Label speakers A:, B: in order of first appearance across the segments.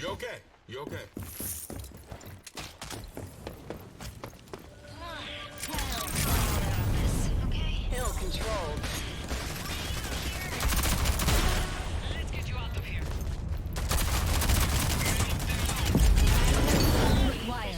A: You okay? You okay?
B: Hill controlled.
C: Let's get you out of here.
B: Wire.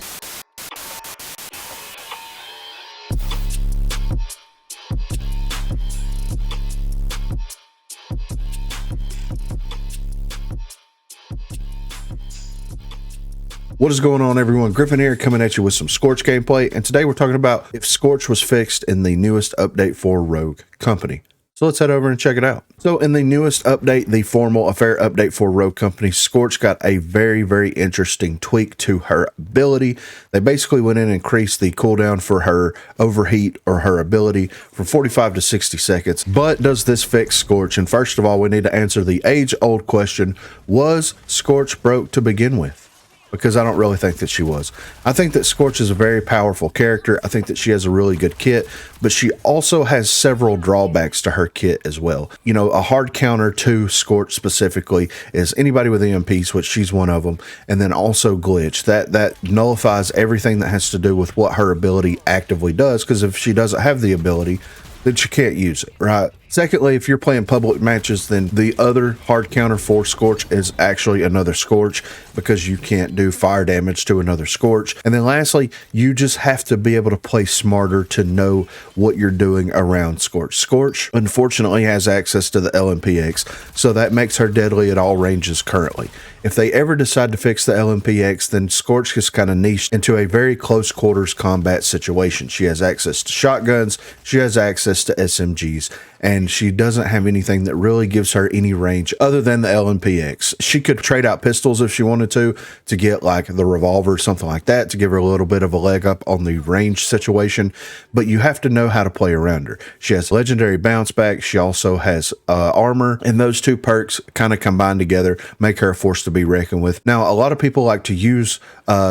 D: What is going on, everyone? Griffin here, coming at you with some Scorch gameplay, and today we're talking about if Scorch was fixed in the newest update for Rogue Company. So let's head over and check it out. So in the newest update, the formal affair update for Rogue Company, Scorch got a very interesting tweak to her ability. They basically went in and increased the cooldown for her overheat or her ability from 45 to 60 seconds. But does this fix Scorch? And first of all, we need to answer the age-old question, was Scorch broke to begin with? Because I don't really think that she was. I think that Scorch is a very powerful character. I think that she has a really good kit, but she also has several drawbacks to her kit as well. You know, a hard counter to Scorch specifically is anybody with EMPs, which she's one of them, and then also glitch. That nullifies everything that has to do with what her ability actively does, because if she doesn't have the ability, then she can't use it, right? Secondly, if you're playing public matches, then the other hard counter for Scorch is actually another Scorch, because you can't do fire damage to another Scorch. And then lastly, you just have to be able to play smarter to know what you're doing around Scorch. Scorch, unfortunately, has access to the LMPX, so that makes her deadly at all ranges currently. If they ever decide to fix the LMPX, then Scorch is kind of niched into a very close quarters combat situation. She has access to shotguns, she has access to SMGs, and she doesn't have anything that really gives her any range other than the LMPX. She could trade out pistols if she wanted to get like the revolver or something like that to give her a little bit of a leg up on the range situation, but you have to know how to play around her. She has legendary bounce back, she also has armor, and those two perks kind of combined together make her a force to be reckoned with. Now, a lot of people like to use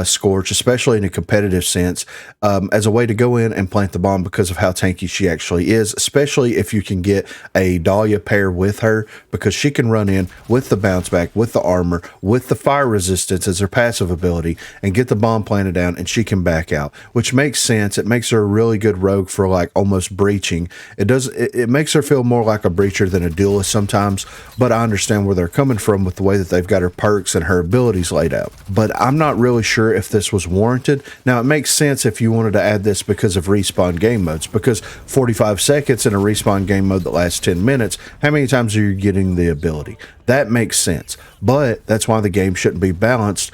D: Scorch, especially in a competitive sense, as a way to go in and plant the bomb because of how tanky she actually is, especially if you can get a Dahlia pair with her, because she can run in with the bounce back, with the armor, with the fire resistance as her passive ability, and get the bomb planted down, and she can back out, which makes sense. It makes her a really good rogue for like almost breaching. It makes her feel more like a breacher than a duelist sometimes, but I understand where they're coming from with the way that they've got her perks and her abilities laid out. But I'm not really sure if this was warranted. Now, it makes sense if you wanted to add this because of respawn game modes, because 45 seconds in a respawn game mode that lasts 10 minutes, how many times are you getting the ability? That makes sense, but that's why the game shouldn't be balanced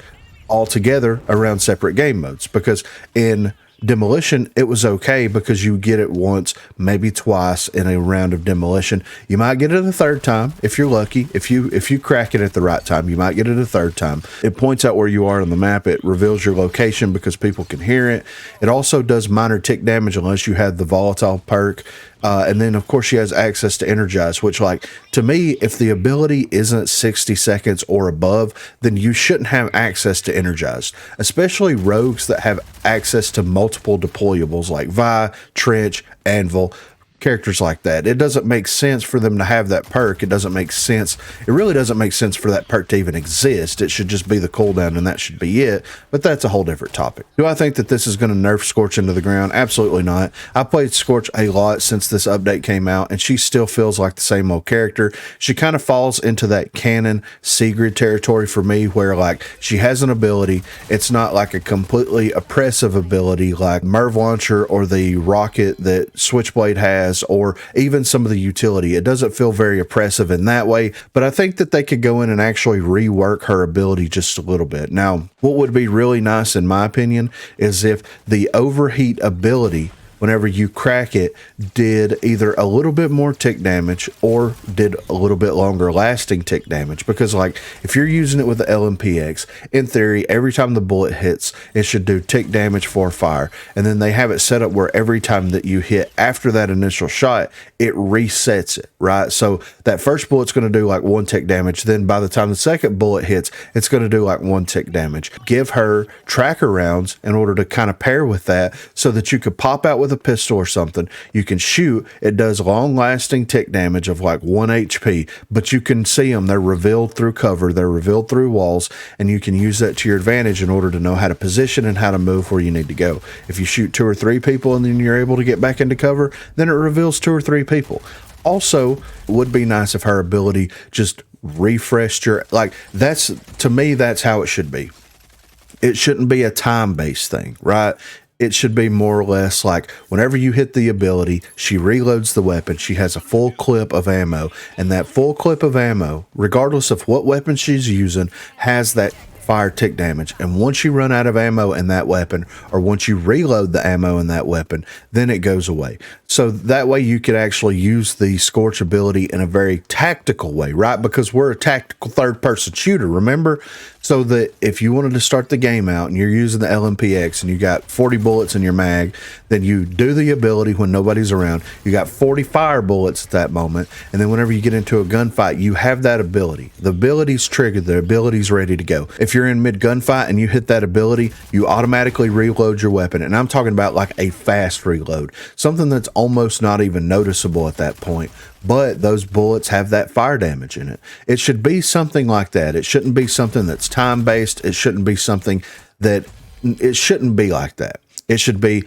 D: altogether around separate game modes, because in Demolition, it was okay because you get it once, maybe twice in a round of Demolition. You might get it a third time if you're lucky. If you crack it at the right time, you might get it a third time. It points out where you are on the map. It reveals your location because people can hear it. It also does minor tick damage unless you have the volatile perk. And then, of course, she has access to Energize, which, like, to me, if the ability isn't 60 seconds or above, then you shouldn't have access to Energize, especially rogues that have access to multiple deployables like Vi, Trench, Anvil, characters like that. It doesn't make sense for them to have that perk. It doesn't make sense. It really doesn't make sense for that perk to even exist. It should just be the cooldown and that should be it. But that's a whole different topic. Do I think that this is going to nerf Scorch into the ground? Absolutely not. I played Scorch a lot since this update came out, and she still feels like the same old character. She kind of falls into that canon Sigrid territory for me, where like she has an ability. It's not like a completely oppressive ability like Merv Launcher or the rocket that Switchblade has, or even some of the utility. It doesn't feel very oppressive in that way, but I think that they could go in and actually rework her ability just a little bit. Now, what would be really nice, in my opinion, is if the overheat ability, whenever you crack it, did either a little bit more tick damage or did a little bit longer lasting tick damage. Because like if you're using it with the LMPX, in theory, every time the bullet hits, it should do tick damage for fire. And then they have it set up where every time that you hit after that initial shot, it resets it, right? So that first bullet's going to do like 1 tick damage. Then by the time the second bullet hits, it's going to do like 1 tick damage. Give her tracker rounds in order to kind of pair with that, so that you could pop out with a a pistol or something, you can shoot. It does long-lasting tick damage of like 1 HP, but you can see them. They're revealed through cover. They're revealed through walls, and you can use that to your advantage in order to know how to position and how to move where you need to go. If you shoot 2 or 3 people and then you're able to get back into cover, then it reveals 2 or 3 people. Also, it would be nice if her ability just refreshed your, like, that's, to me, that's how it should be. It shouldn't be a time-based thing, right? It should be more or less like whenever you hit the ability, she reloads the weapon. She has a full clip of ammo, and that full clip of ammo, regardless of what weapon she's using, has that fire tick damage. And once you run out of ammo in that weapon, or once you reload the ammo in that weapon, then it goes away. So that way you could actually use the Scorch ability in a very tactical way, right? Because we're a tactical third-person shooter, remember? So that if you wanted to start the game out and you're using the LMPX and you got 40 bullets in your mag, then you do the ability when nobody's around. You got 40 fire bullets at that moment, and then whenever you get into a gunfight, you have that ability. The ability's triggered, the ability's ready to go. If you're in mid gunfight and you hit that ability, you automatically reload your weapon. And I'm talking about like a fast reload, something that's almost not even noticeable at that point. But those bullets have that fire damage in it. It should be something like that. It shouldn't be something that's time-based. It shouldn't be something that, it shouldn't be like that. It should be,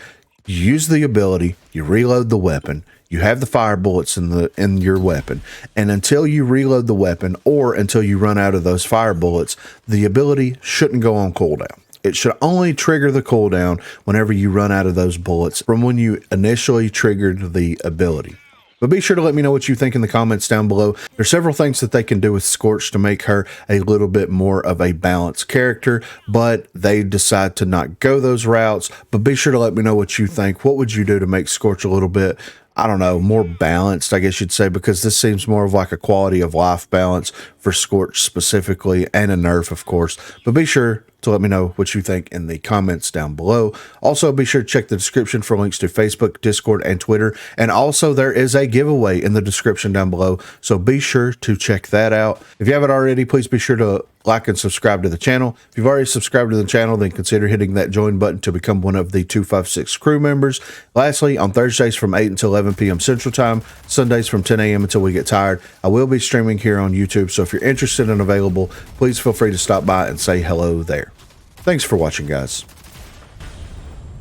D: you use the ability, you reload the weapon, you have the fire bullets in your weapon, and until you reload the weapon or until you run out of those fire bullets, the ability shouldn't go on cooldown. It should only trigger the cooldown whenever you run out of those bullets from when you initially triggered the ability. But be sure to let me know what you think in the comments down below. There's several things that they can do with Scorch to make her a little bit more of a balanced character, but they decide to not go those routes. But be sure to let me know what you think. What would you do to make Scorch a little bit, I don't know, more balanced, I guess you'd say, because this seems more of like a quality of life balance for Scorch specifically, and a nerf, of course. But be sure to let me know what you think in the comments down below. Also, be sure to check the description for links to Facebook, Discord, and Twitter. And also, there is a giveaway in the description down below, so be sure to check that out. If you haven't already, please be sure to like and subscribe to the channel. If you've already subscribed to the channel, then consider hitting that join button to become one of the 256 crew members. Lastly, on Thursdays from 8 until 11 p.m. Central Time, Sundays from 10 a.m. until we get tired, I will be streaming here on YouTube, so if you're interested and available, please feel free to stop by and say hello there. Thanks for watching, guys.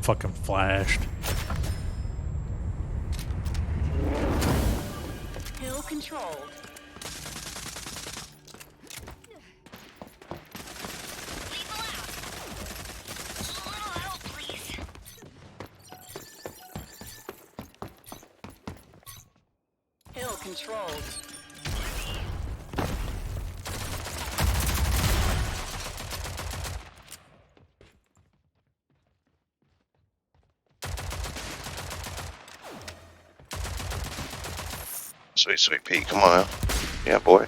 A: Fucking flashed.
B: Hill controlled. Hill controlled.
E: Sweet, sweet Pete, come on out. Yeah, boy.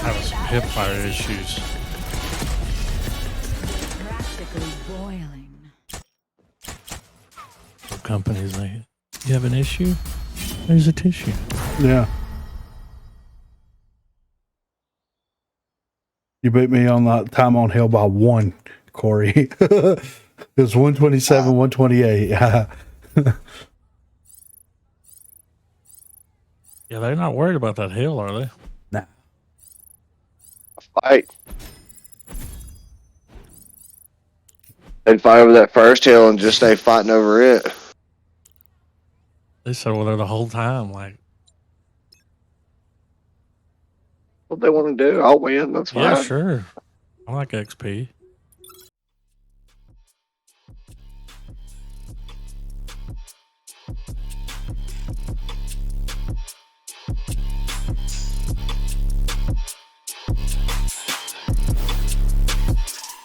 A: Having some hip fire issues.
B: Practically boiling.
A: Some companies like, you have an issue? There's a tissue.
F: Yeah. You beat me on the time on hill by 1, Corey. It was 127, 128.
A: Yeah, they're not worried about that hill, are they?
F: Nah.
E: Fight. They'd fight over that first hill and just stay fighting over it.
A: They said over there the whole time, like,
E: What they want to do, I'll win. That's fine.
A: yeah, sure. I like XP.